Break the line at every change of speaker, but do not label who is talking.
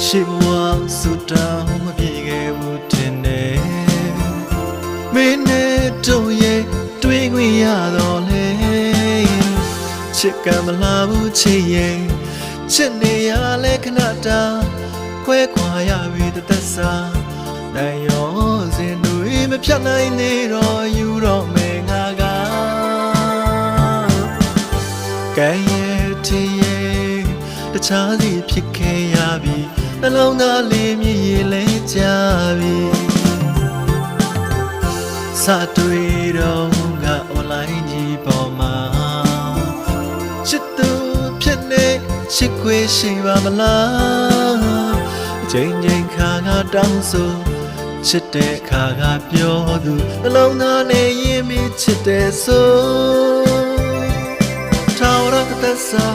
ရှိဘဝဆူတောင်းမပြေခဲ့ဘူးတင်တယ်မင်းနဲ့တို့ရဲ့တွေ့ခွင့်ရတော့လေချစ်ကမလာဘူးချစ်ရဲ့ချစ်နေရလဲခဏတာခွဲခွာရပြီတသက်စာနိုင်ရောစင်တွေမဖြတ်နိုင်နေတော့ယူတော့မယ်ငါကကဲရဲ့တည်းရဲ့တခြားစီဖြစ်ခဲ့ရပြီနှလုံးသားလေးမြည်ရလဲကြပြီစတွေ့တော့ငါ online ကြီးပေါ်မှာချစ်သူဖြစ်နေချစ်ခွေရှိပါမလားအချိန်ချင်းခါကတောင်းဆိုချစ်တဲ့ခါကပြောသူနှလုံးသားနဲ့ရင်မိချစ်တဲ့ဆိုထာဝရသက်စာ